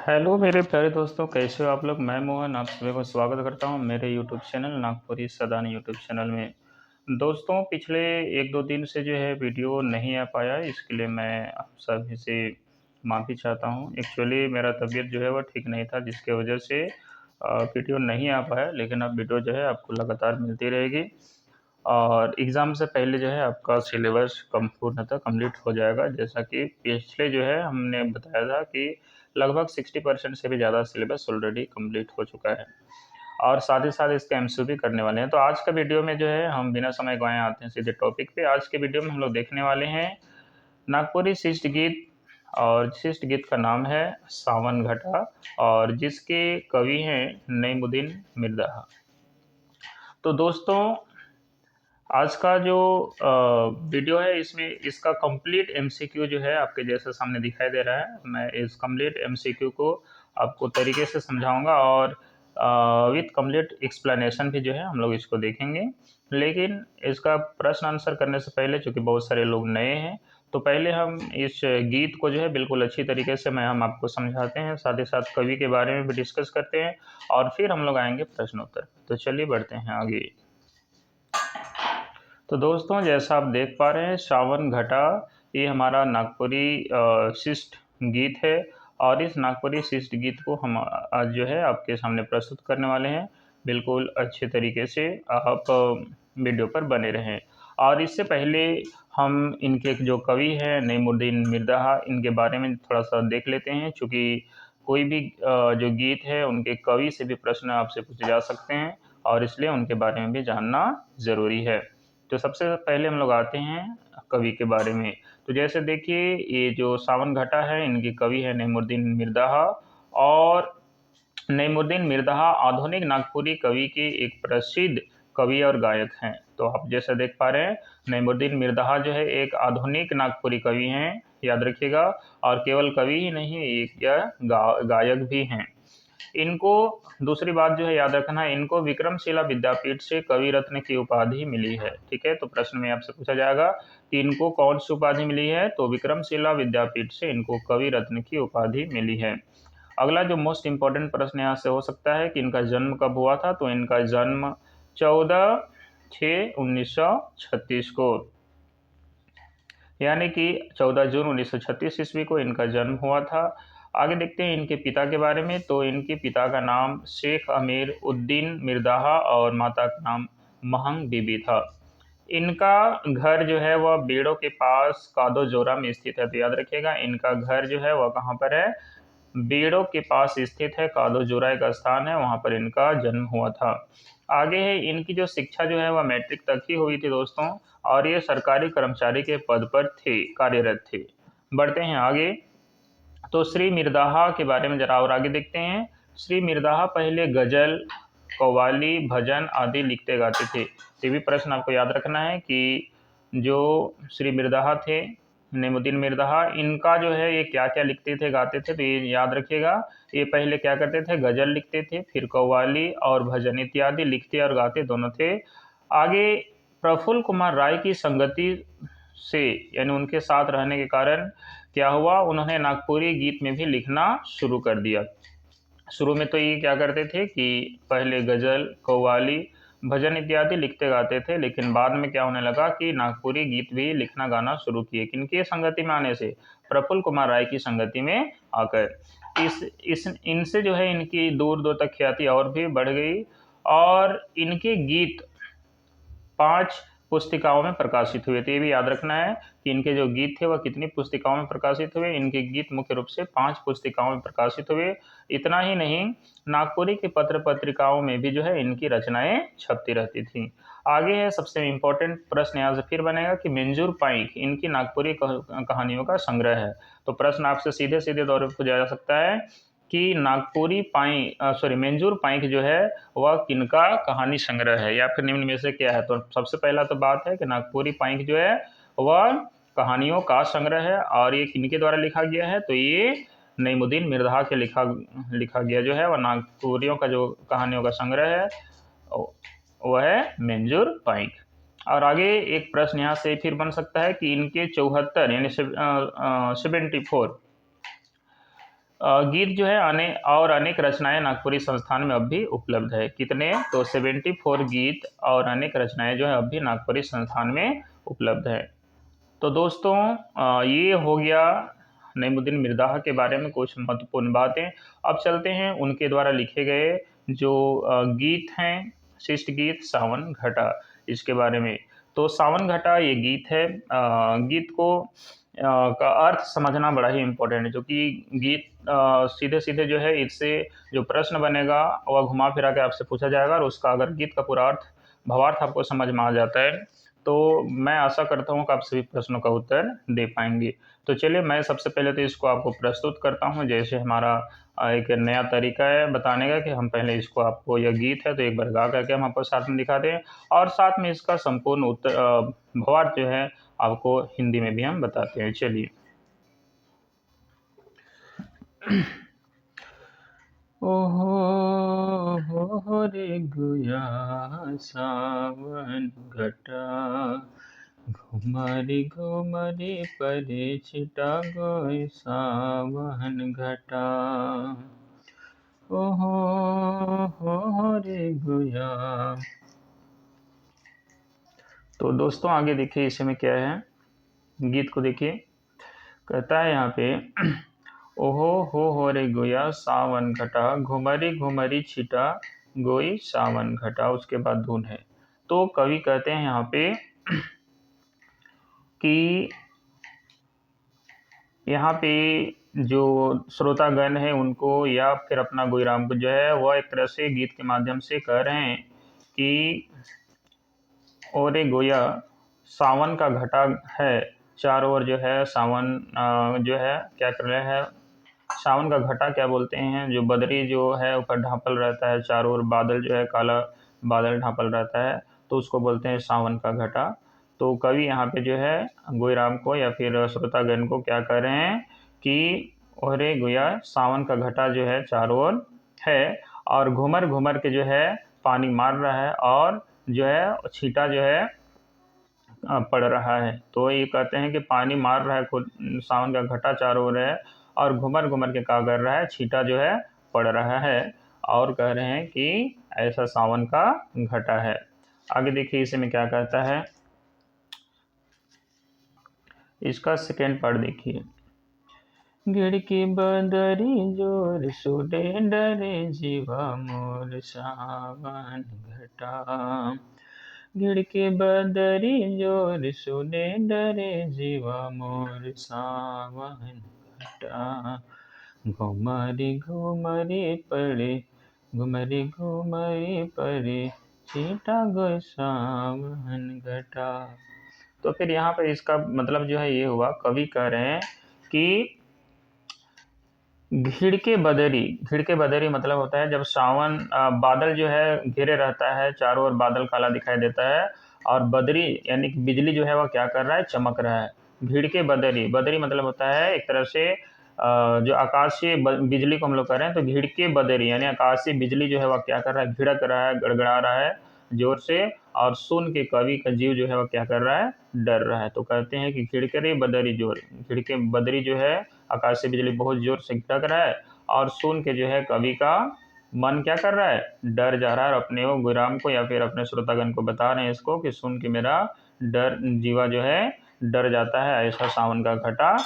Hello मेरे प्यारे दोस्तों, कैसे हो आप लोग। मैं मोहन आप सभी को स्वागत करता हूं मेरे YouTube channel Nagpuri Sadani YouTube channel में। दोस्तों, पिछले 1-2 दिन से जो है वीडियो नहीं आ पाया, इसके लिए मैं आप सभी से माफ़ी चाहता हूं। एक्चुअली मेरा तबीयत जो है वो ठीक नहीं था, जिसकी वजह से वीडियो नहीं आ पाया, लेकिन अब वीडियो जो है आपको लगातार मिलती रहेगी। और एग्ज़ाम से पहले जो है आपका सिलेबस पूर्णतः कंप्लीट हो जाएगा। जैसा कि पिछले जो है हमने बताया था कि लगभग 60% से भी ज़्यादा सिलेबस ऑलरेडी कंप्लीट हो चुका है, और साथ ही साथ इसके एमसीक्यू भी करने वाले हैं। तो आज का वीडियो में जो है हम बिना समय गवाए आते हैं सीधे टॉपिक पे। आज के वीडियो में हम लोग देखने वाले हैं नागपुरी शिष्ट गीत, और शिष्ट गीत का नाम है सावन घटा, और जिसके कवि हैं नईमुद्दीन मिर्ज़ा। तो दोस्तों, आज का जो वीडियो है इसमें इसका कंप्लीट एमसीक्यू जो है आपके जैसे सामने दिखाई दे रहा है। मैं इस कंप्लीट एमसीक्यू को आपको तरीके से समझाऊंगा, और विथ कंप्लीट एक्सप्लेनेशन भी जो है हम लोग इसको देखेंगे। लेकिन इसका प्रश्न आंसर करने से पहले, चूँकि बहुत सारे लोग नए हैं, तो पहले हम इस गीत को जो है बिल्कुल अच्छी तरीके से हम आपको समझाते हैं, साथ ही साथ कवि के बारे में भी डिस्कस करते हैं, और फिर हम लोग आएंगे प्रश्नोत्तर। तो चलिए बढ़ते हैं आगे। तो दोस्तों, जैसा आप देख पा रहे हैं, सावन घटा ये हमारा नागपुरी शिष्ट गीत है, और इस नागपुरी शिष्ट गीत को हम आज जो है आपके सामने प्रस्तुत करने वाले हैं। बिल्कुल अच्छे तरीके से आप वीडियो पर बने रहें। और इससे पहले हम इनके जो कवि हैं नईमुद्दीन मिर्ज़ा, इनके बारे में थोड़ा सा देख लेते हैं। चूँकि कोई भी जो गीत है उनके कवि से भी प्रश्न आपसे पूछे जा सकते हैं, और इसलिए उनके बारे में भी जानना ज़रूरी है। तो सबसे पहले हम लोग आते हैं कवि के बारे में। तो जैसे देखिए, ये जो सावन घटा है, इनके कवि है नईमुद्दीन मिर्ज़ा, और नईमुद्दीन मिर्ज़ा आधुनिक नागपुरी कवि के एक प्रसिद्ध कवि और गायक हैं। तो आप जैसे देख पा रहे हैं, नईमुद्दीन मिर्ज़ा जो है एक आधुनिक नागपुरी कवि हैं, याद रखिएगा। और केवल कवि ही नहीं, एक यह गायक भी हैं। इनको दूसरी बात जो है याद रखना है, इनको विक्रमशिला विद्यापीठ से कवि रत्न की उपाधि मिली है। ठीक है, तो प्रश्न में आपसे पूछा जाएगा कि इनको कौन सी उपाधि मिली है, तो विक्रमशिला विद्यापीठ से इनको कवि रत्न की उपाधि मिली है। अगला जो मोस्ट इंपॉर्टेंट प्रश्न यहाँ से हो सकता है कि इनका जन्म कब हुआ था, तो इनका जन्म 14/6/1936 को, यानी कि 14 जून 1936 ईस्वी को इनका जन्म हुआ था। आगे देखते हैं इनके पिता के बारे में। तो इनके पिता का नाम शेख अमीर उद्दीन मिर्ज़ा और माता का नाम महंग बीबी था। इनका घर जो है वह बेड़ो के पास कादो जोरा में स्थित है। तो याद रखिएगा, इनका घर जो है वह कहाँ पर है, बेड़ो के पास स्थित है, कादो जोरा एक स्थान है, वहाँ पर इनका जन्म हुआ था। आगे है, इनकी जो शिक्षा जो है वह मैट्रिक तक ही हुई थी दोस्तों, और ये सरकारी कर्मचारी के पद पर थे, कार्यरत थे। बढ़ते हैं आगे। तो श्री मिर्ज़ा के बारे में जरा और आगे देखते हैं। श्री मिर्ज़ा पहले गज़ल, कव्वाली, भजन आदि लिखते गाते थे। ये भी प्रश्न आपको याद रखना है कि जो श्री मिर्ज़ा थे, नईमुद्दीन मिर्ज़ा, इनका जो है ये क्या-क्या लिखते थे, गाते थे, तो ये याद रखिएगा। ये पहले क्या करते थे, गज़ल लिखते थे, फिर कव्वाली और भजन इत्यादि लिखते और गाते दोनों थे। आगे प्रफुल्ल कुमार राय की संगति से, यानी उनके साथ रहने के कारण क्या हुआ, उन्होंने नागपुरी गीत में भी लिखना शुरू कर दिया। शुरू में तो ये क्या करते थे कि पहले गज़ल, कव्वाली, भजन इत्यादि लिखते गाते थे, लेकिन बाद में क्या होने लगा कि नागपुरी गीत भी लिखना गाना शुरू किए। किनकी संगति में आने से, प्रफुल्ल कुमार राय की संगति में आकर। इस इनसे जो है इनकी दूर दूर तक ख्याति और भी बढ़ गई, और इनके गीत 5 पुस्तिकाओं में प्रकाशित हुए। तो ये भी याद रखना है कि इनके जो गीत थे वह कितनी पुस्तिकाओं में प्रकाशित हुए। इनके गीत मुख्य रूप से 5 पुस्तिकाओं में प्रकाशित हुए। इतना ही नहीं, नागपुरी के पत्र पत्रिकाओं में भी जो है इनकी रचनाएं छपती रहती थीं। आगे है, सबसे इम्पोर्टेंट प्रश्न यहाँ से फिर बनेगा कि मंजूर पाइक इनकी नागपुरी कहानियों का संग्रह है। तो प्रश्न आपसे सीधे सीधे तौर पर पूछा जा सकता है कि मंजूर पाइक जो है वह किनका कहानी संग्रह है, या फिर निम्न में से क्या है। तो सबसे पहला तो बात है कि नागपुरी पाइक जो है वह कहानियों का संग्रह है, और ये किनके द्वारा लिखा गया है, तो ये नईमुद्दीन मिर्ज़ा के लिखा गया जो है वह नागपुरियों का जो कहानियों का संग्रह है वह है मंजूर पाइक। और आगे एक प्रश्न यहाँ से फिर बन सकता है कि इनके 74 यानी 74 गीत जो है अनेक रचनाएं नागपुरी संस्थान में अब भी उपलब्ध है। कितने? तो 74 गीत और अनेक रचनाएं जो है अब भी नागपुरी संस्थान में उपलब्ध है। तो दोस्तों ये हो गया नईमुद्दीन मिर्ज़ा के बारे में कुछ महत्वपूर्ण बातें। अब चलते हैं उनके द्वारा लिखे गए जो गीत हैं, शिष्ट गीत सावन घटा, इसके बारे में। तो सावन घटा ये गीत है। गीत को का अर्थ समझना बड़ा ही इम्पोर्टेंट है, क्योंकि गीत सीधे सीधे जो है इससे जो प्रश्न बनेगा वह घुमा फिरा के आपसे पूछा जाएगा, और उसका अगर गीत का पूरा अर्थ भावार्थ आपको समझ में आ जाता है तो मैं आशा करता हूँ कि आप सभी प्रश्नों का उत्तर दे पाएंगे। तो चलिए मैं सबसे पहले तो इसको आपको प्रस्तुत करता हूँ, जैसे हमारा एक नया तरीका है बताने का कि हम पहले इसको आपको, यह गीत है तो एक बार गा करके हम आपको साथ में दिखाते हैं, और साथ में इसका संपूर्ण उत्तर भावार्थ जो है आपको हिंदी में भी हम बताते हैं। चलिए। ओहो हो रे गुया सावन घटा, घुमरी घुमरी परे छिटा गोय सावन घटा। ओहो हो रे गुया। तो दोस्तों आगे देखिए इसमें क्या है, गीत को देखिए। कहता है यहाँ पे ओहो हो रे गोया सावन घटा, घुमरी घुमरी छिटा गोई सावन घटा। उसके बाद धुन है। तो कवि कहते हैं यहाँ पे कि यहाँ पे जो श्रोतागण है उनको या फिर अपना गुईराम को जो है वह एक तरह से गीत के माध्यम से कह रहे हैं कि ओरे गोया सावन का घटा है, चारों ओर जो है सावन जो है क्या कर रहे हैं, सावन का घटा क्या बोलते हैं, जो बदरी जो है ऊपर ढांपल रहता है, चारों ओर बादल जो है काला बादल ढांपल रहता है, तो उसको बोलते हैं सावन का घटा। तो कवि यहाँ पे जो है गोईराम को या फिर श्रोतागण को क्या कह रहे हैं कि ओरे गोया सावन का घटा जो है चारों ओर है, और घूमर घूमर के जो है पानी मार रहा है, और जो है छींटा जो है पड़ रहा है। तो ये कहते हैं कि पानी मार रहा है, खुद सावन का घटा चारों ओर है, और घुमर घुमर के क्या कर रहा है, छींटा जो है पड़ रहा है, और कह रहे हैं कि ऐसा सावन का घटा है। आगे देखिए इसे में क्या कहता है, इसका सेकेंड पार्ट देखिए। गिड़ की बदरी जोर सुडे डरे जीवा मोर सावन घटा, गिड़ के बदरी जोर सुने डरे जीवा मोर सावन घटा, घुमरी घुमरी पड़े घुमरी घुमरी पड़े छीटा गो सावन घटा। तो फिर यहाँ पर इसका मतलब जो है ये हुआ, कवि कह रहे हैं कि घिड़के बदरी मतलब होता है जब सावन बादल जो है घिरे रहता है, चारों ओर बादल काला दिखाई देता है, और बदरी यानी कि बिजली जो है वह क्या कर रहा है, चमक रहा है। घिड़के बदरी मतलब होता है एक तरह से जो आकाशीय बिजली को हम लोग कह रहे हैं, तो घिड़के बदरी यानी आकाशीय बिजली जो है वह क्या कर रहा है, घिड़क रहा है, गड़गड़ा रहा है जोर से, और सुन के कवि का जीव जो है वह क्या कर रहा है, डर रहा है। तो कहते हैं कि खिड़के बदरी जोर, खिड़के बदरी जो है आकाशीय बिजली बहुत जोर से खिड़क रहा है, और सुन के जो है कवि का मन क्या कर रहा है, डर जा रहा है, और अपने वो गुराम को या फिर अपने श्रोतागण को बता रहे हैं इसको कि सुन के मेरा डर जीवा जो है डर जाता है, ऐसा सावन का घटा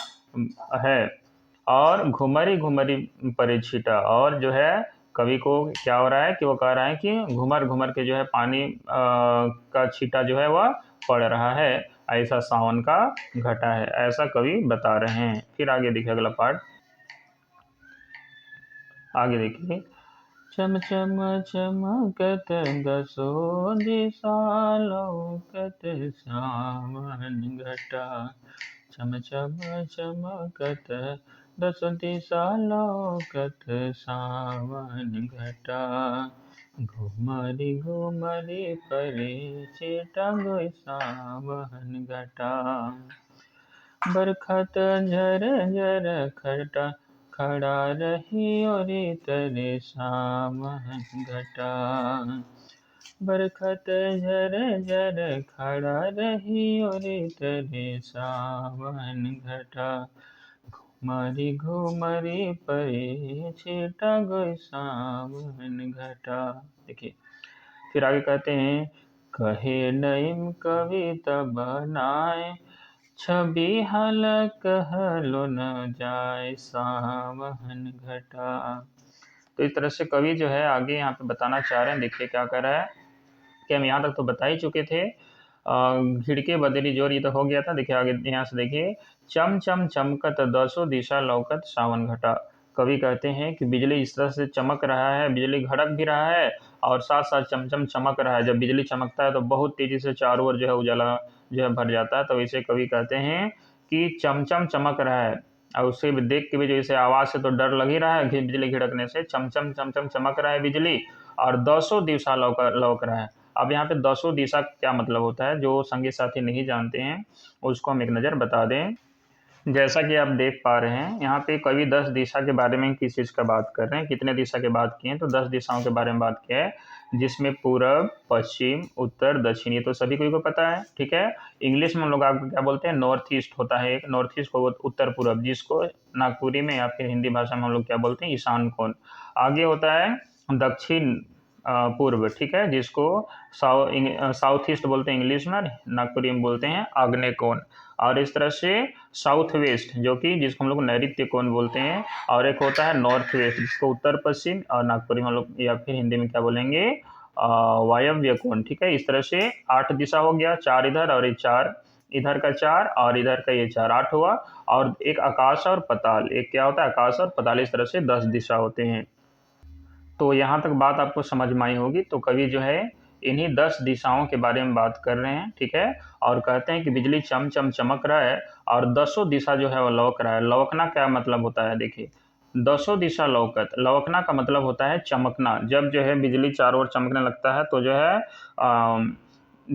है। और घुमरी घुमरी परे छीटा, और जो है कवि को क्या हो रहा है कि वो कह रहा है कि घुमर घुमर के जो है पानी का छीटा जो है वह पड़ रहा है, ऐसा सावन का घटा है, ऐसा कवि बता रहे हैं। फिर आगे देखिए अगला पार्ट। आगे देखिए, चम चम चमकत दसो दिशा लौकत सावन घटा, चम चम चमकत दसो दिशा लौकत सावन घटा, घुमरी घुमरी परे छीटा गोय सावन घटा, बरखत झर झर खटा खड़ा रही और तरे सावन घटा, बरखत झर झर खड़ा रही और तरे सावन घटा, मारी घुमरी परे छीटा गई सावन घटा। देखिए फिर आगे कहते हैं, कहे नईम कविता बनाए, छवि हलक हलो न जाए सावन घटा। तो इस तरह से कवि जो है आगे यहाँ पे बताना चाह रहे हैं। देखिए क्या कर रहा है कि हम यहाँ तक तो बता ही चुके थे। घिड़के बदरी जोर ये तो हो गया था। देखिए आगे यहाँ से देखिए, चम चम चमकत दसों दिशा लौकत सावन घटा। कवि कहते हैं कि बिजली इस तरह से चमक रहा है, बिजली घड़क भी रहा है और साथ साथ चमचम चमक रहा है। जब बिजली चमकता है तो बहुत तेजी से चारों ओर जो है उजाला जो है भर जाता है। तो इसे कवि कहते हैं कि चमचम चमक रहा है। और उससे भी देख के भी जो इसे आवाज़ से तो डर लग ही रहा है कि बिजली घिड़कने से, चमचम चमचम चमक रहा है बिजली और दसों दिशा लौक रहा है। अब यहाँ पे दसों दिशा क्या मतलब होता है, जो संगी साथी नहीं जानते हैं उसको हम एक नज़र बता दें। जैसा कि आप देख पा रहे हैं यहाँ पे कवि 10 दिशा के बारे में किस चीज़ का बात कर रहे हैं, कितने दिशा की बात किए हैं, तो 10 दिशाओं के बारे में बात किया है, जिसमें पूरब, पश्चिम, उत्तर, दक्षिण, ये तो सभी को पता है। ठीक है, इंग्लिश में हम लोग आपको क्या बोलते हैं, नॉर्थ ईस्ट होता है एक, नॉर्थ ईस्ट को उत्तर पूरब, जिसको नागपुरी में या फिर हिंदी भाषा में हम लोग क्या बोलते हैं, ईशान कोण। आगे होता है दक्षिण पूर्व, ठीक है, जिसको साउथ ईस्ट बोलते हैं इंग्लिश में, नागपुरी में बोलते हैं आग्नेय कोण। और इस तरह से साउथ वेस्ट, जो कि जिसको हम लोग नैऋत्य कोण बोलते हैं, और एक होता है नॉर्थ वेस्ट, जिसको उत्तर पश्चिम, और नागपुरी में हम लोग या फिर हिंदी में क्या बोलेंगे, वायव्य कोण। ठीक है, इस तरह से 8 दिशा हो गया, 4 इधर और 4 इधर का 4 और इधर का ये 4, 8 हुआ। और एक आकाश और पताल, एक क्या होता है, आकाश और पताल, इस तरह से 10 दिशा होते हैं। तो यहाँ तक बात आपको समझ में आई होगी। तो कवि जो है इन्हीं 10 दिशाओं के बारे में बात कर रहे हैं। ठीक है, और कहते हैं कि बिजली चम चम चमक रहा है और दसों दिशा जो है वो लौक रहा है। लौकना क्या मतलब होता है, देखिए दसों दिशा लौकत, लौकना का मतलब होता है चमकना। जब जो है बिजली चारों ओर चमकने लगता है तो जो है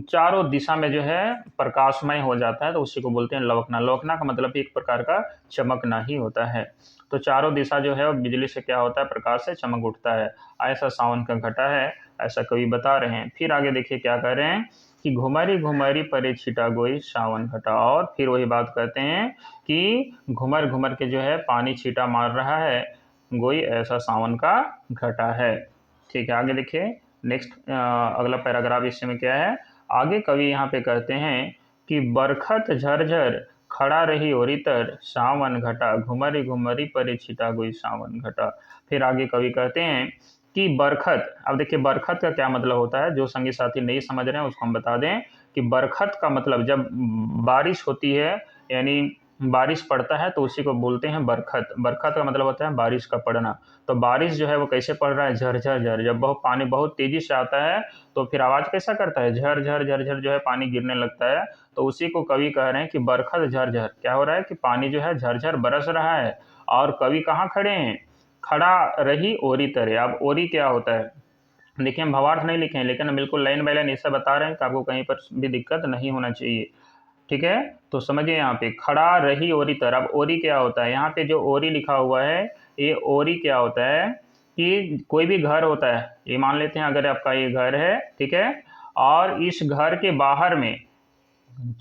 चारों दिशा में जो है प्रकाशमय हो जाता है, तो उसी को बोलते हैं लौकना। लौकना का मतलब एक प्रकार का चमकना ही होता है। तो चारों दिशा जो है वो बिजली से क्या होता है, प्रकाश से चमक उठता है। ऐसा सावन का घटा है, ऐसा कवि बता रहे हैं। फिर आगे देखिए क्या कह रहे हैं कि घुमरी घुमरी परे छिटा गोई सावन घटा। और फिर वही बात कहते हैं कि घुमर घुमर के जो है पानी छीटा मार रहा है, गोई ऐसा सावन का घटा है। ठीक है, आगे देखिए नेक्स्ट अगला पैराग्राफ इसमें क्या है। आगे कवि यहाँ पे कहते हैं कि बरखत झरझर खड़ा रही ओरितर सावन घटा, घुमरी घुमरी परे छिटा गोई सावन घटा। फिर आगे कवि कहते हैं कि बरखत, अब देखिए बरखत का क्या मतलब होता है, जो संगी साथी नहीं समझ रहे हैं उसको हम बता दें कि बरखत का मतलब जब बारिश होती है, यानी बारिश पड़ता है तो उसी को बोलते हैं बरखत। बरखत का मतलब होता है बारिश का पड़ना। तो बारिश जो है वो कैसे पड़ रहा है, झरझर झर। जब बहुत पानी बहुत तेजी से आता है तो फिर आवाज़ कैसा करता है, झरझर झरझर जो है पानी गिरने लगता है। तो उसी को कवि कह रहे हैं कि बरखत झरझर, क्या हो रहा है कि पानी जो है झरझर बरस रहा है। और कवि कहाँ खड़े हैं, खड़ा रही ओरी तरह। अब ओरी क्या होता है, देखिए हम भावार्थ नहीं लिखे हैं, लेकिन बिल्कुल लाइन बाय लाइन ऐसा बता रहे हैं कि आपको कहीं पर भी दिक्कत नहीं होना चाहिए। ठीक है, तो समझिए यहाँ पे खड़ा रही ओरी तरह। अब ओरी क्या होता है, यहाँ पे जो ओरी लिखा हुआ है, ये ओरी क्या होता है कि कोई भी घर होता है, ये मान लेते हैं अगर आपका ये घर है, ठीक है, और इस घर के बाहर में,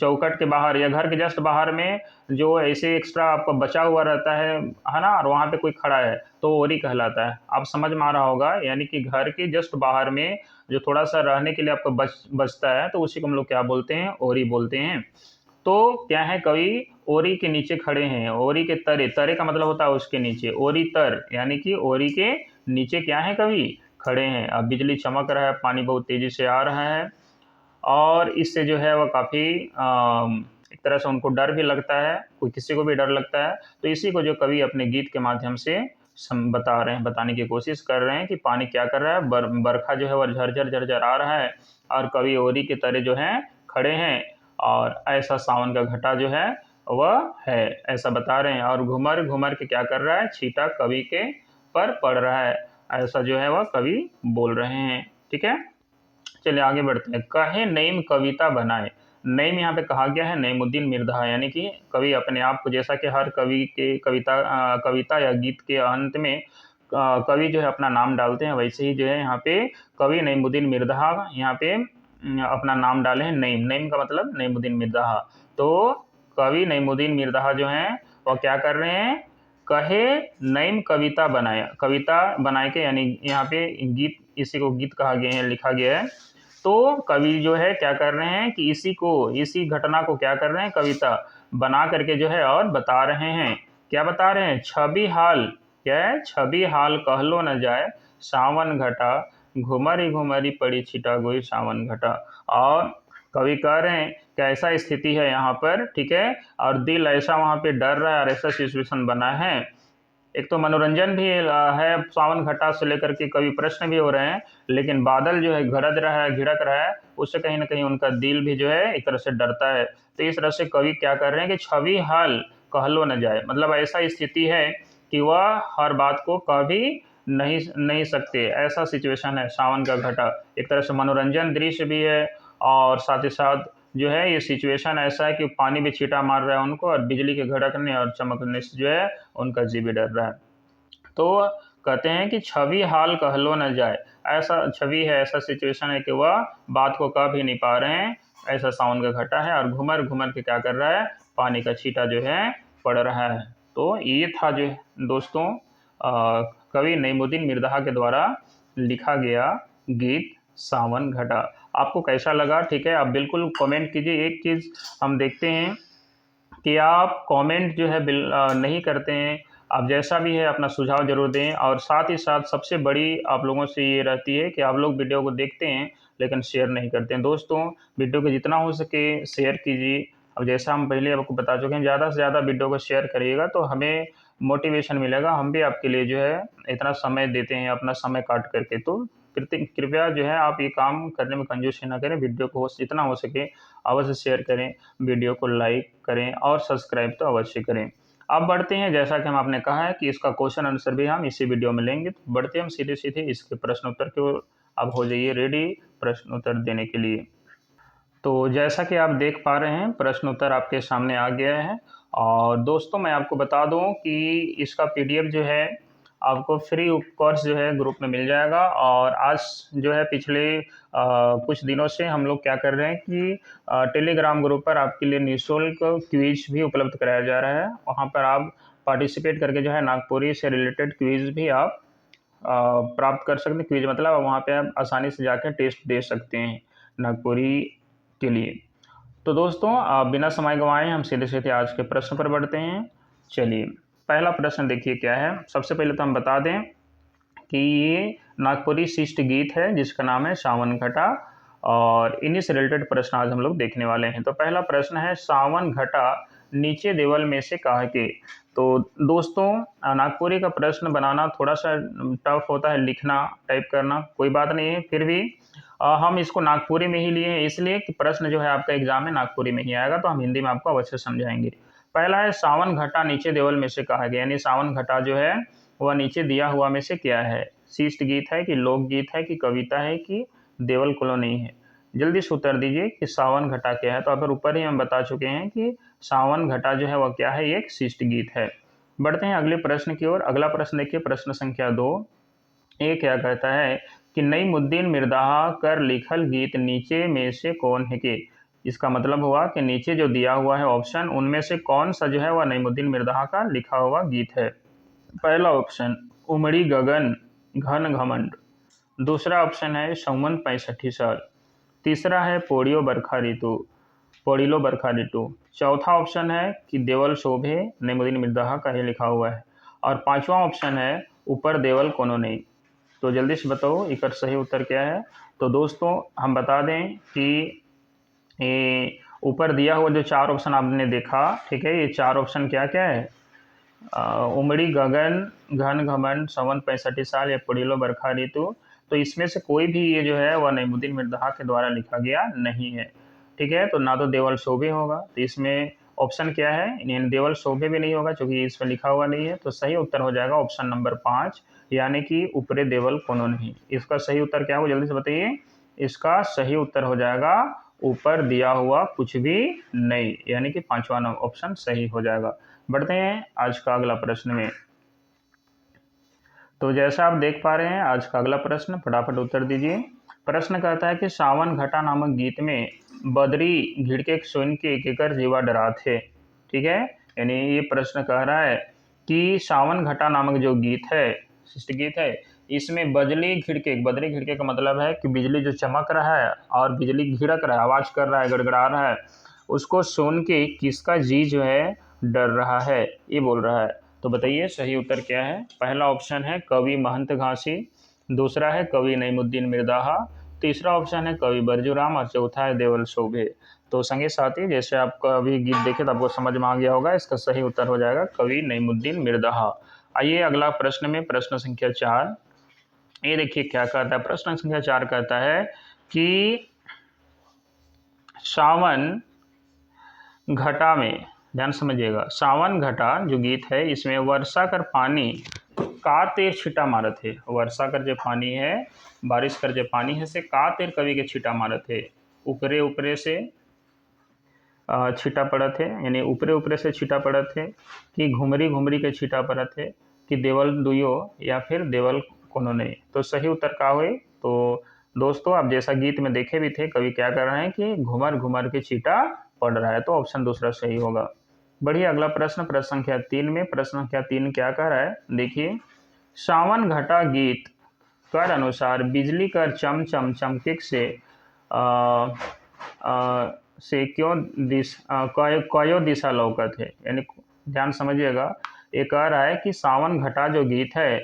चौखट के बाहर या घर के जस्ट बाहर में जो ऐसे एक्स्ट्रा आपका बचा हुआ रहता है ना, और वहाँ पे कोई खड़ा है तो ओरी कहलाता है। आप समझ में आ रहा होगा, यानी कि घर के जस्ट बाहर में जो थोड़ा सा रहने के लिए आपको बचता है तो उसी को हम लोग क्या बोलते हैं, ओरी बोलते हैं। तो क्या है, कवि ओरी के नीचे खड़े हैं, ओरी के तरे, तरे का मतलब होता है उसके नीचे, ओरी तर, यानी कि ओरी के नीचे क्या है, कवि खड़े हैं। अब बिजली चमक रहा है, पानी बहुत तेजी से आ रहा है और इससे जो है वह काफ़ी एक तरह से उनको डर भी लगता है, कोई किसी को भी डर लगता है। तो इसी को जो कवि अपने गीत के माध्यम से बता रहे हैं, बताने की कोशिश कर रहे हैं कि पानी क्या कर रहा है, बरखा जो है वह झरझर झरझर आ रहा है और कवि ओरी के तरह जो है खड़े हैं, और ऐसा सावन का घटा जो है वह है, ऐसा बता रहे हैं। और घुमर घुमर के क्या कर रहा है, छीटा कवि के पर पड़ रहा है, ऐसा जो है वह कवि बोल रहे हैं। ठीक है, चलिए आगे बढ़ते हैं। कहे नईम कविता बनाए, नईम यहाँ पे कहा गया है नईमुद्दीन मिर्धा, यानी कि कवि अपने आप को, जैसा कि हर कवि के कविता या गीत के अंत में कवि जो है अपना नाम डालते हैं, वैसे ही जो है यहाँ पे कवि नईमुद्दीन मिर्धा यहाँ पे अपना नाम डाले हैं। नईम, नईम का मतलब नईमुद्दीन मिर्धा। तो कवि नईमुद्दीन मिर्धा जो हैं वह क्या कर रहे हैं, कहे नैम कविता बनाया, कविता बनाए के, यानी यहाँ पे गीत, इसी को गीत कहा गया है, लिखा गया है। तो कवि जो है क्या कर रहे हैं कि इसी घटना को क्या कर रहे हैं, कविता बना करके जो है और बता रहे हैं। क्या बता रहे हैं, छवि हाल, क्या है, छवि हाल कहलो न जाए सावन घटा, घुमरी घुमरी पड़ी छिटा गोई सावन घटा। और कवि कह रहे हैं कि ऐसा स्थिति है यहाँ पर, ठीक है, और दिल ऐसा वहाँ पे डर रहा है और ऐसा सिचुएशन बना है। एक तो मनोरंजन भी है सावन घटा से लेकर के, कवि प्रश्न भी हो रहे हैं, लेकिन बादल जो है गरज रहा है, घिड़क रहा है, उससे कहीं ना कहीं उनका दिल भी जो है एक तरह से डरता है। तो इस तरह से कवि क्या कर रहे हैं कि छवि हाल कहलो न जाए, मतलब ऐसा स्थिति है कि वह हर बात को कभी नहीं नहीं सकते, ऐसा सिचुएशन है सावन का घटा। एक तरह से मनोरंजन दृश्य भी है, और साथ ही साथ जो है ये सिचुएशन ऐसा है कि पानी भी छींटा मार रहा है उनको, और बिजली के घड़कने और चमकने से जो है उनका जी भी डर रहा है। तो कहते हैं कि छवि हाल कहलो न जाए, ऐसा छवि है, ऐसा सिचुएशन है कि वह बात को कह भी नहीं पा रहे हैं, ऐसा सावन का घटा है, और घुमर घुमर के क्या कर रहा है, पानी का छींटा जो है पड़ रहा है। तो ये था जो दोस्तों कवि नईमुद्दीन मिर्ज़ा के द्वारा लिखा गया गीत सावन घटा। आपको कैसा लगा, ठीक है, आप बिल्कुल कमेंट कीजिए। एक चीज़ हम देखते हैं कि आप कमेंट जो है नहीं करते हैं। आप जैसा भी है अपना सुझाव जरूर दें, और साथ ही साथ सबसे बड़ी आप लोगों से ये रहती है कि आप लोग वीडियो को देखते हैं लेकिन शेयर नहीं करते हैं। दोस्तों, वीडियो को जितना हो सके शेयर कीजिए। अब जैसा हम पहले आपको बता चुके हैं, ज़्यादा से ज़्यादा वीडियो को शेयर करिएगा तो हमें मोटिवेशन मिलेगा, हम भी आपके लिए जो है इतना समय देते हैं, अपना समय काट करके। तो कृपया जो है आप ये काम करने में कंजूसी ना करें, वीडियो को जितना हो सके अवश्य शेयर करें, वीडियो को लाइक करें और सब्सक्राइब तो अवश्य करें। अब बढ़ते हैं, जैसा कि हम आपने कहा है कि इसका क्वेश्चन आंसर भी हम इसी वीडियो में लेंगे, तो बढ़ते हैं हम सीधे सीधे इसके प्रश्न उत्तर की ओर। अब हो जाइए रेडी प्रश्न उत्तर देने के लिए। तो जैसा कि आप देख पा रहे हैं प्रश्न उत्तर आपके सामने आ गया है। और दोस्तों, मैं आपको बता दूं कि इसका पीडीएफ जो है आपको फ्री कोर्स जो है ग्रुप में मिल जाएगा। और आज जो है पिछले कुछ दिनों से हम लोग क्या कर रहे हैं कि टेलीग्राम ग्रुप पर आपके लिए निःशुल्क क्विज भी उपलब्ध कराया जा रहा है। वहाँ पर आप पार्टिसिपेट करके जो है नागपुरी से रिलेटेड क्विज भी आप प्राप्त कर सकते हैं। क्विज मतलब वहाँ पे आप आसानी से जाकर टेस्ट दे सकते हैं नागपुरी के लिए। तो दोस्तों, आप बिना समय गंवाए हम सीधे सीधे आज के प्रश्न पर बढ़ते हैं। चलिए, पहला प्रश्न देखिए क्या है। सबसे पहले तो हम बता दें कि ये नागपुरी शिष्ट गीत है जिसका नाम है सावन घटा, और इन्हीं से रिलेटेड प्रश्न आज हम लोग देखने वाले हैं। तो पहला प्रश्न है, सावन घटा नीचे देवल में से काहे के। तो दोस्तों, नागपुरी का प्रश्न बनाना थोड़ा सा टफ होता है, लिखना टाइप करना कोई बात नहीं है, फिर भी हम इसको नागपुरी में ही लिए हैं, इसलिए कि प्रश्न जो है आपका एग्जाम में नागपुरी में ही आएगा, तो हम हिंदी में आपको अवश्य समझाएंगे। पहला है, सावन घटा नीचे देवल में से कहा गया, यानी सावन घटा जो है वह नीचे दिया हुआ में से क्या है। शिष्ट गीत है कि लोकगीत है कि कविता है कि देवल कॉलोनी है। जल्दी से उत्तर दीजिए कि सावन घटा क्या है। तो अगर ऊपर ही हम बता चुके हैं कि सावन घटा जो है वह क्या है, एक शिष्ट गीत है। बढ़ते हैं अगले प्रश्न की ओर। अगला प्रश्न देखिए, प्रश्न संख्या 2। ये क्या कहता है कि नईमुद्दीन मिर्ज़ा कर लिखल गीत नीचे में से कौन है के। इसका मतलब हुआ कि नीचे जो दिया हुआ है ऑप्शन, उनमें से कौन सा जो है वह नईमुद्दीन मिर्ज़ा का लिखा हुआ गीत है। पहला ऑप्शन उमड़ी गगन घन घमंड, दूसरा ऑप्शन है संवत 65 साल, तीसरा है पोड़ियो बरखा ऋतु, पोड़िलो बरखा ऋतु, चौथा ऑप्शन है कि देवल शोभे, नईमुद्दीन मिर्ज़ा का ही लिखा हुआ है, और पांचवा ऑप्शन है ऊपर देवल कोनो नहीं। तो जल्दी से बताओ इसका सही उत्तर क्या है। तो दोस्तों, हम बता दें कि ये ऊपर दिया हुआ जो 4 ऑप्शन आपने देखा, ठीक है, ये 4 ऑप्शन क्या क्या है, उमड़ी गगन घन घमंड संवत 65 साल या पुड़िलो बरखा ऋतु। तो इसमें से कोई भी ये जो है वह नईमुद्दीन मिर्ज़ा के द्वारा लिखा गया नहीं है, ठीक है। तो ना तो देवल शोभे होगा, तो इसमें ऑप्शन क्या है, यानी देवल शोभे भी नहीं होगा क्योंकि इसमें लिखा हुआ नहीं है। तो सही उत्तर हो जाएगा ऑप्शन नंबर 5, यानी कि ऊपरे देवल कोनो नहीं। इसका सही उत्तर क्या हो, जल्दी से बताइए। इसका सही उत्तर हो जाएगा ऊपर दिया हुआ कुछ भी नहीं, यानी कि 5वां ऑप्शन सही हो जाएगा। बढ़ते हैं आज का अगला प्रश्न में। तो जैसा आप देख पा रहे हैं आज का अगला प्रश्न, फटाफट उत्तर दीजिए। प्रश्न कहता है कि सावन घटा नामक गीत में बदरी घिड़के सुन के केकर जीवा डरा थे, ठीक है। यानी ये प्रश्न कह रहा है कि सावन घटा नामक जो गीत है, शिष्ट गीत है, इसमें बदली खिड़के का मतलब है कि बिजली जो चमक रहा है और बिजली घिड़क रहा है, आवाज़ कर रहा है, गड़गड़ा रहा है, उसको सुन के किसका जी जो है डर रहा है, ये बोल रहा है। तो बताइए सही उत्तर क्या है। पहला ऑप्शन है कवि महंत घासी, दूसरा है कवि नईमुद्दीन मिर्दाहा, तीसरा ऑप्शन है कवि बरजूराम और चौथा है देवल शोभे। तो संगी साथी, जैसे आपका अभी गीत देखे तो आपको समझ में आ गया होगा, इसका सही उत्तर हो जाएगा कवि नईमुद्दीन मिर्दाहा। आइए अगला प्रश्न में, प्रश्न संख्या 4। ये देखिए क्या कहता है, प्रश्न संख्या 4 कहता है कि सावन घटा में, ध्यान समझिएगा, सावन घटा जो गीत है इसमें वर्षा कर पानी का तेर छिटा मारत है। वर्षा कर जो पानी है, बारिश कर जो पानी है, से का तेर कवि के छिटा मारत है। ऊपरे ऊपरे से छिटा पड़त है, यानी ऊपरे ऊपरे से छिटा पड़त है, कि घुमरी घुमरी के छिटा पड़त है, कि देवल दुयो, या फिर देवल कोनो नहीं। तो सही उत्तर का हुए। तो दोस्तों आप जैसा गीत में देखे भी थे, कवि क्या कर रहे हैं कि घुमर घुमर के छीटा पड़ रहा है, तो ऑप्शन दूसरा सही होगा। बढ़िए अगला प्रश्न, प्रश्न संख्या 3 में, प्रश्न संख्या 3 क्या कह रहा है, देखिए, सावन घटा गीत कर अनुसार बिजली कर चम चम चमकिक से आ, आ, से क्यों कयो दिशा लौकत है, यानी ध्यान समझिएगा, ये कह रहा है कि सावन घटा जो गीत है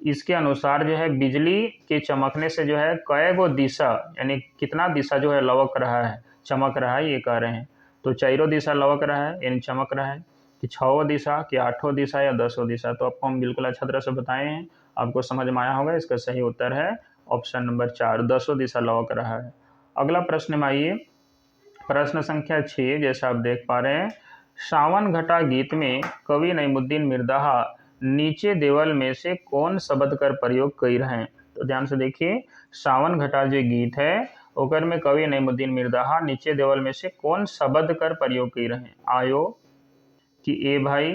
इसके अनुसार जो है बिजली के चमकने से जो है कय गो दिशा, यानी कितना दिशा जो है लवक रहा है, चमक रहा है, ये कह रहे हैं। तो चारों दिशा लवक रहा है यानी चमक रहा है, कि 6 दिशा, कि 8 दिशा या 10 दिशा। तो आपको हम बिल्कुल अच्छा तरह से बताए हैं, आपको समझ में आया होगा। इसका सही उत्तर है ऑप्शन नंबर 4, 10 दिशा लवक रहा है। अगला प्रश्न में आइए, प्रश्न संख्या 6, जैसा आप देख पा रहे हैं, सावन घटा गीत में कवि नईमुद्दीन मिर्दाहा नीचे देवल में से कौन शब्द कर प्रयोग कर रहे हैं। तो ध्यान से देखिए, सावन घटा जो गीत है ओकर में कवि नईमुद्दीन मिर्दाहा नीचे देवल में से कौन शब्द कर प्रयोग कर रहे हैं। आयो, कि ए भाई,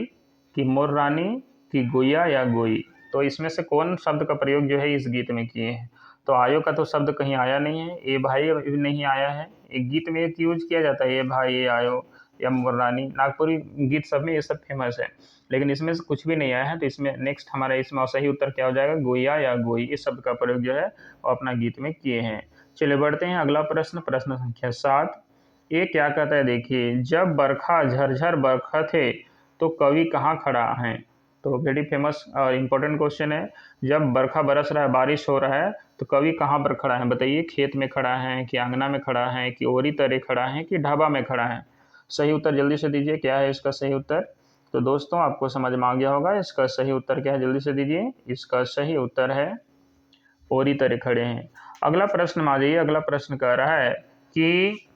कि मोर रानी, कि गुया या गोई। तो इसमें से कौन शब्द का प्रयोग जो है इस गीत में किए हैं। तो आयो का तो शब्द कहीं आया नहीं है, ए भाई भी नहीं आया है। एक गीत में एक यूज किया जाता है, ए भाई, ए आयो या मोर रानी, नागपुरी गीत सब में ये सब फेमस है, लेकिन इसमें से कुछ भी नहीं आया है। तो इसमें नेक्स्ट हमारा इसमें सही उत्तर क्या हो जाएगा, गोया या गोई, इस शब्द का प्रयोग जो है वो अपना गीत में किए हैं। चलिए बढ़ते हैं अगला प्रश्न, प्रश्न संख्या 7। ये क्या कहता है, देखिए, जब बरखा झरझर बरखा थे तो कवि कहाँ खड़ा है। तो वेरी फेमस और इम्पोर्टेंट क्वेश्चन है। जब बरखा बरस रहा है, बारिश हो रहा है, तो कवि कहाँ पर खड़ा है, बताइए। खेत में खड़ा है, कि आंगना में खड़ा है, कि ओरी तरे खड़ा है, कि ढाबा में खड़ा है। सही उत्तर जल्दी से दीजिए, क्या है इसका सही उत्तर। तो दोस्तों आपको समझ में आ गया होगा, इसका सही उत्तर क्या है, जल्दी से दीजिए। इसका सही उत्तर है ओरी तरे खड़े हैं। अगला प्रश्न में आ जाइए। अगला प्रश्न कह रहा है कि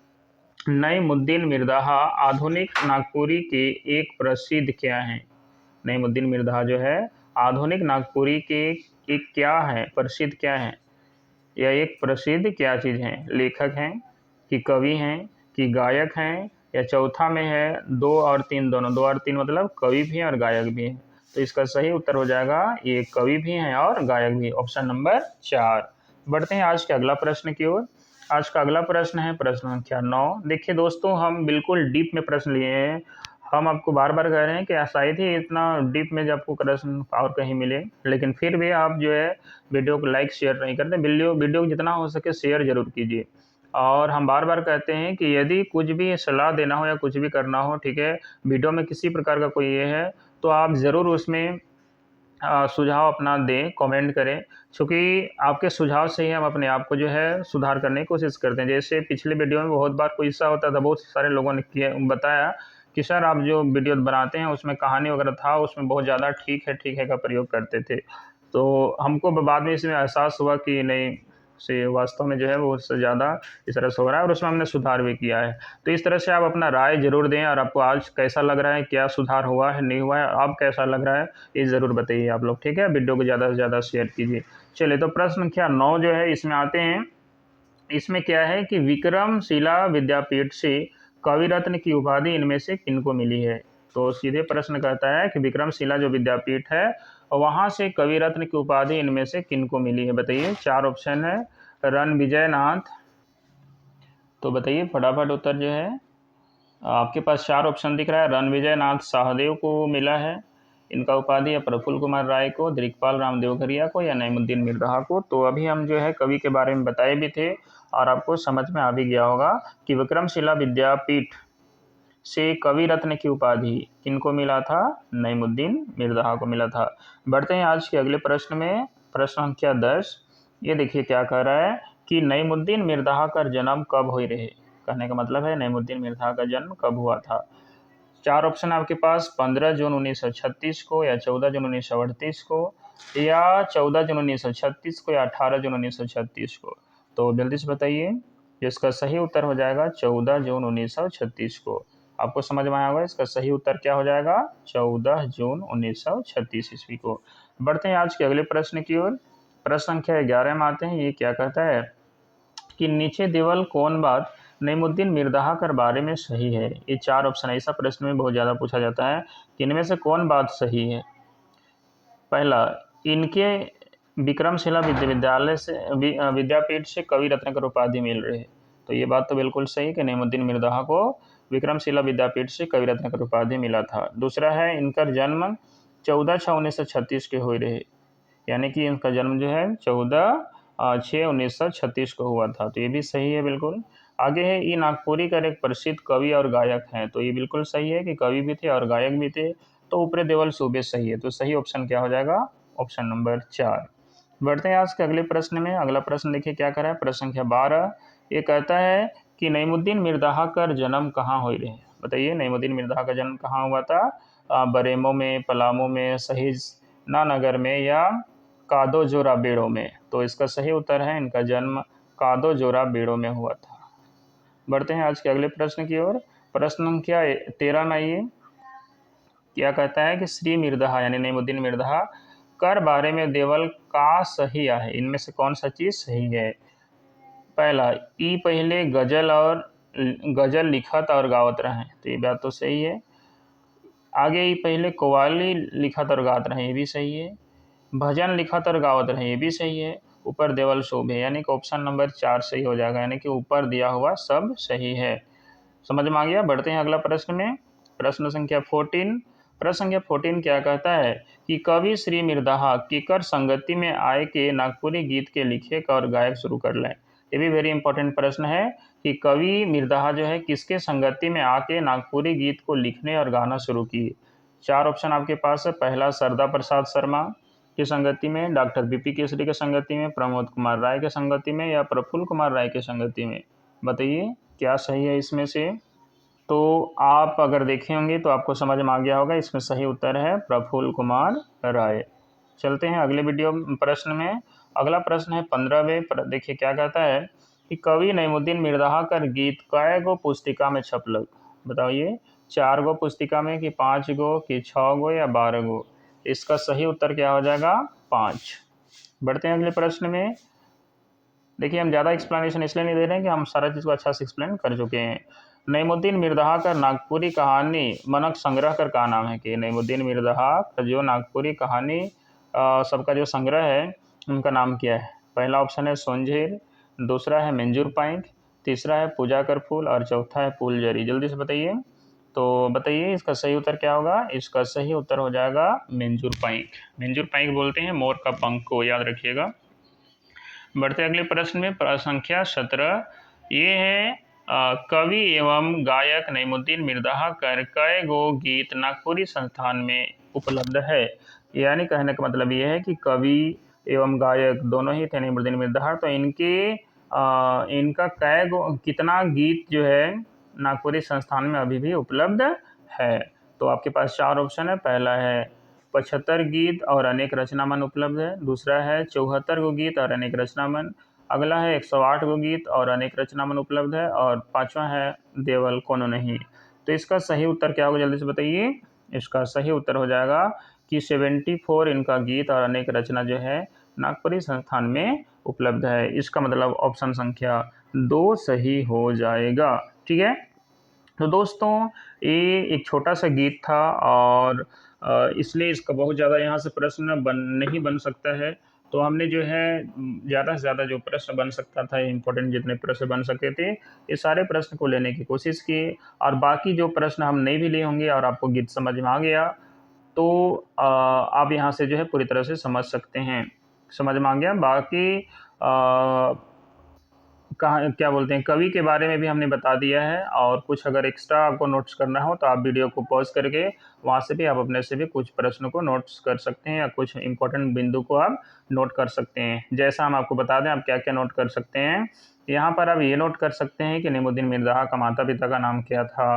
नईमुद्दीन मिर्दाहा आधुनिक नागपुरी के एक प्रसिद्ध क्या हैं। नईमुद्दीन मिर्दाहा जो है आधुनिक नागपुरी के एक क्या है, प्रसिद्ध क्या है, या एक प्रसिद्ध क्या चीज़ है। लेखक हैं, कि कवि हैं, कि गायक हैं, या चौथा में है 2 और 3 दोनों। 2 और 3 मतलब कवि भी हैं और गायक भी हैं। तो इसका सही उत्तर हो जाएगा ये कवि भी हैं और गायक भी, ऑप्शन नंबर 4। बढ़ते हैं आज के अगला प्रश्न की ओर। आज का अगला प्रश्न है प्रश्न संख्या 9। देखिए दोस्तों, हम बिल्कुल डीप में प्रश्न लिए हैं। हम आपको बार बार कह रहे हैं कि शायद ही इतना डीप में जब आपको प्रश्न और कहीं मिले, लेकिन फिर भी आप जो है वीडियो को लाइक शेयर नहीं करते। वीडियो को जितना हो सके शेयर जरूर कीजिए। और हम बार बार कहते हैं कि यदि कुछ भी सलाह देना हो या कुछ भी करना हो, ठीक है, वीडियो में किसी प्रकार का कोई ये है, तो आप ज़रूर उसमें सुझाव अपना दें, कमेंट करें, क्योंकि आपके सुझाव से ही हम अपने आप को जो है सुधार करने की कोशिश करते हैं। जैसे पिछले वीडियो में बहुत बार कोई ऐसा होता था, बहुत सारे लोगों ने किया बताया कि सर आप जो वीडियो बनाते हैं उसमें कहानी वगैरह था, उसमें बहुत ज़्यादा ठीक है का प्रयोग करते थे। तो हमको बाद में इसमें एहसास हुआ कि नहीं, से वास्तव में जो है वो उससे ज़्यादा इस तरह से हो रहा है, और उसमें हमने सुधार भी किया है। तो इस तरह से आप अपना राय जरूर दें, और आपको आज कैसा लग रहा है, क्या सुधार हुआ है नहीं हुआ है, आप कैसा लग रहा है, ये ज़रूर बताइए आप लोग, ठीक है। वीडियो को ज़्यादा से ज़्यादा शेयर कीजिए। चलिए, तो प्रश्न संख्या 9 जो है इसमें आते हैं। इसमें क्या है कि विक्रमशिला विद्यापीठ से कवि रत्न की उपाधि इनमें से किनको मिली है। तो सीधे प्रश्न कहता है कि विक्रमशिला जो विद्यापीठ है वहाँ से कवि रत्न की उपाधि इनमें से किनको मिली है, बताइए। 4 ऑप्शन है। रणविजय नाथ, तो बताइए फटाफट उत्तर जो है। आपके पास 4 ऑप्शन दिख रहा है। रणविजय नाथ सहदेव को मिला है, इनका उपाधि है प्रफुल्ल कुमार राय को, दिलीपाल राम देवघरिया को या नईमुद्दीन मिर्ज़ा को। तो अभी हम जो है कवि के बारे में बताए भी थे और आपको समझ में आ भी गया होगा कि विक्रमशिला विद्यापीठ से कवि रत्न की उपाधि किनको मिला था? नईमुद्दीन मिर्ज़ा को मिला था। बढ़ते हैं आज के अगले प्रश्न में, प्रश्न संख्या 10। ये देखिए क्या कह रहा है कि नईमुद्दीन मिर्ज़ा का जन्म कब हुई रहे। कहने का मतलब है नईमुद्दीन मिर्ज़ा का जन्म कब हुआ था। 4 ऑप्शन आपके पास, 15 जून 1936 को या 14 जून 1938 को या 14 जून 1936 को या 18 जून 1936 को। तो जल्दी से बताइए। इसका सही उत्तर हो जाएगा 14 जून 1936 को। आपको समझ में आया होगा इसका सही उत्तर क्या हो जाएगा? 14 जून 1936 ईस्वी को। बढ़ते हैं आज के अगले प्रश्न की ओर। प्रश्न संख्या 11 में आते हैं। ये क्या कहता है कि नीचे देवल कौन बात नईमुद्दीन मिर्ज़ा के बारे में सही है। ये 4 ऑप्शन है। ऐसा प्रश्न में बहुत ज़्यादा पूछा जाता है कि इनमें से कौन बात सही है। पहला, इनके विक्रमशिला विद्यालय से विद्यापीठ से कवि रत्नाकर उपाधि मिल रही है। तो ये बात तो बिल्कुल सही है कि नईमुद्दीन मिर्ज़ा को विक्रमशिला विद्यापीठ से कवि रत्नाकर उपाधि मिला था। दूसरा है इनका जन्म 14/6/1936 के हुए रहे, यानी कि इनका जन्म जो है 14/6/1936 को हुआ था। तो ये भी सही है बिल्कुल। आगे है ई नागपुरी का एक प्रसिद्ध कवि और गायक हैं। तो ये बिल्कुल सही है कि कवि भी थे और गायक भी थे। तो ऊपरे देवल सूबे सही है। तो सही ऑप्शन क्या हो जाएगा? Option number 4। बढ़ते हैं आज के अगले प्रश्न में। अगला प्रश्न देखिए क्या कर रहा है। प्रश्न संख्या 12। ये कहता है कि नईमुद्दीन मिर्ज़ा का जन्म कहाँ हुई रहे। बताइए नईमुद्दीन मिर्ज़ा का जन्म कहाँ हुआ था? बरेमो में, पलामू में, सहिजना नगर में या कादो जोरा बेड़ो में। तो इसका सही उत्तर है इनका जन्म कादो जोरा बेड़ो में हुआ था। बढ़ते हैं आज के अगले प्रश्न की ओर। प्रश्न संख्या 13 में आइए। क्या कहता है कि श्री मिर्ज़ा यानी नईमुद्दीन मिर्ज़ा कर बारे में देवल का सही है। इनमें से कौन सा चीज़ सही है? पहला, ई पहले गजल लिखत और गावत रहे। तो ये बात तो सही है। आगे ई पहले कव्वाली लिखत और गावत रहे, ये भी सही है। भजन लिखत और गावत रहे, ये भी सही है। ऊपर देवल शोभे, यानी कि ऑप्शन नंबर 4 सही हो जाएगा, यानी कि ऊपर दिया हुआ सब सही है। समझ में आ गया। बढ़ते हैं अगला प्रश्न में। प्रश्न संख्या 14। प्रश्न संख्या 14 क्या कहता है कि कवि श्री मिर्ज़ा केकर संगति में आए के नागपुरी गीत के लिखे और गायक शुरू कर लें। ये भी वेरी इंपॉर्टेंट प्रश्न है कि कवि मिर्ज़ा जो है किसके संगति में आके नागपुरी गीत को लिखने और गाना शुरू किए। 4 ऑप्शन आपके पास है। पहला, सरदा प्रसाद शर्मा की संगति में, डॉक्टर बीपी केसरी के संगति में, प्रमोद कुमार राय के संगति में या प्रफुल्ल कुमार राय के संगति में। बताइए क्या सही है इसमें से। तो आप अगर देखे होंगे तो आपको समझ में आ गया होगा, इसमें सही उत्तर है प्रफुल्ल कुमार राय। चलते हैं अगले वीडियो प्रश्न में। अगला प्रश्न है 15वें। देखिए क्या कहता है कि कवि नईमुद्दीन मिर्ज़ा का गीत कै गो पुस्तिका में छपलक। बताइए 4 गो पुस्तिका में कि 5 गो कि 6 गो या 12 गो। इसका सही उत्तर क्या हो जाएगा? 5। बढ़ते हैं अगले प्रश्न में। देखिए हम ज़्यादा एक्सप्लेनेशन इसलिए नहीं दे रहे हैं कि हम सारा चीज़ को अच्छा से एक्सप्लेन कर चुके हैं। नईमुद्दीन मिर्ज़ा का नागपुरी कहानी मनक संग्रह का क्या नाम है? कि नईमुद्दीन मिर्ज़ा का जो नागपुरी कहानी सबका जो संग्रह है उनका नाम क्या है? पहला ऑप्शन है सोंझेर, दूसरा है मंजूर पाइक, तीसरा है पूजा कर फूल और चौथा है फूलझड़ी। जल्दी से बताइए। तो बताइए इसका सही उत्तर क्या होगा? इसका सही उत्तर हो जाएगा मंजूर पाइक। मंजूर पाइक बोलते हैं मोर का पंख को, याद रखिएगा। बढ़ते अगले प्रश्न में। प्रश्न संख्या 17। ये है कवि एवं गायक नईमुद्दीन मिर्ज़ा कर कै गो गीत नागपुरी संस्थान में उपलब्ध है। यानी कहने का मतलब ये है कि कवि एवं गायक दोनों ही थे नईमुद्दीन मिर्ज़ा। तो इनका कै गो कितना गीत जो है नागपुरी संस्थान में अभी भी उपलब्ध है। तो आपके पास 4 ऑप्शन है। पहला है 75 गीत और अनेक रचनामन उपलब्ध है। दूसरा है 74 गो गीत और अनेक रचनामन। अगला है 108 गो गीत और अनेक रचनामन उपलब्ध है। और 5वां है देवल कोनो नहीं। तो इसका सही उत्तर क्या होगा? जल्दी से बताइए। इसका सही उत्तर हो जाएगा कि 74 इनका गीत और अनेक रचना जो है नागपुरी संस्थान में उपलब्ध है। इसका मतलब ऑप्शन संख्या 2 सही हो जाएगा। ठीक है। तो दोस्तों ये एक छोटा सा गीत था और इसलिए इसका बहुत ज़्यादा यहाँ से प्रश्न नहीं बन सकता है। तो हमने जो है ज़्यादा से ज़्यादा जो प्रश्न बन सकता था, इम्पोर्टेंट जितने प्रश्न बन सकते थे, ये सारे प्रश्न को लेने की कोशिश की। और बाकी जो प्रश्न हम नहीं भी लिए होंगे और आपको गीत समझ में आ गया तो आप यहाँ से जो है पूरी तरह से समझ सकते हैं। समझ में आ गया। बाकी कहाँ क्या बोलते हैं, कवि के बारे में भी हमने बता दिया है, और कुछ अगर एक्स्ट्रा आपको नोट्स करना हो तो आप वीडियो को पॉज करके वहाँ से भी आप अपने से भी कुछ प्रश्नों को नोट्स कर सकते हैं, या कुछ इंपॉर्टेंट बिंदु को आप नोट कर सकते हैं। जैसा हम आपको बता दें आप क्या क्या नोट कर सकते हैं। यहाँ पर आप ये नोट कर सकते हैं कि नेमुद्दीन मिर्ज़ा का माता पिता का नाम क्या था,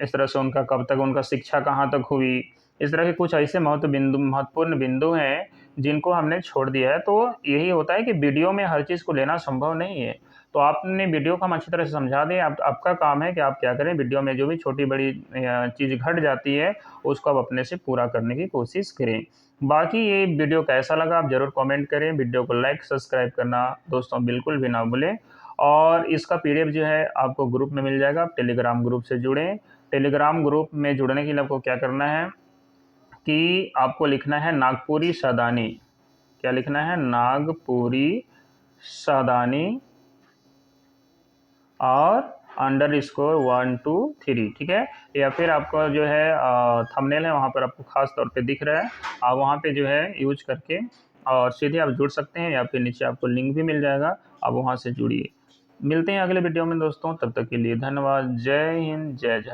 इस तरह से उनका कब तक उनका शिक्षा कहाँ तक हुई, इस तरह के कुछ ऐसे महत्वपूर्ण बिंदु हैं जिनको हमने छोड़ दिया है। तो यही होता है कि वीडियो में हर चीज़ को लेना संभव नहीं है। तो आपने वीडियो को हम अच्छी तरह से समझा दें, आपका काम है कि आप क्या करें, वीडियो में जो भी छोटी-बड़ी चीज़ घट जाती है, उसको आप अपने से पूरा करने की कोशिश करें। बाकी ये वीडियो कैसा लगा आप ज़रूर कमेंट करें, वीडियो को लाइक, सब्सक्राइब करना दोस्तों बिल्कुल भी ना भूलें। और इसका पीडीएफ जो है आपको ग्रुप में मिल जाएगा, आप टेलीग्राम ग्रुप से जुड़ें। टेलीग्राम ग्रुप में जुड़ने के लिए आपको क्या करना है कि आपको लिखना है नागपुरी सादानी। क्या लिखना है? नागपुरी सादानी और _1 2 3, ठीक है। या फिर आपका जो है थंबनेल है वहाँ पर आपको खास तौर पे दिख रहा है, आप वहाँ पे जो है यूज करके और सीधे आप जुड़ सकते हैं, या फिर नीचे आपको लिंक भी मिल जाएगा, आप वहाँ से जुड़िए। मिलते हैं अगले वीडियो में दोस्तों, तब तक के लिए धन्यवाद। जय हिंद, जय झारखंड।